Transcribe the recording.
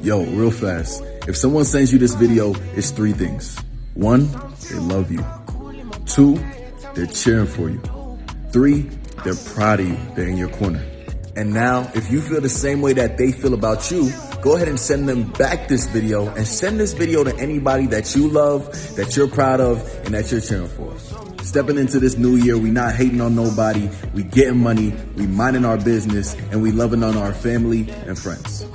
Yo, real fast. If someone sends you this video, it's three things. One, they love you. Two, they're cheering for you. Three, they're proud of you. They're in your corner. And now, if you feel the same way that they feel about you, go ahead and send them back this video and send this video to anybody that you love, that you're proud of, and that you're cheering for. Stepping into this new year, we not hating on nobody, we getting money, we minding our business, and we loving on our family and friends.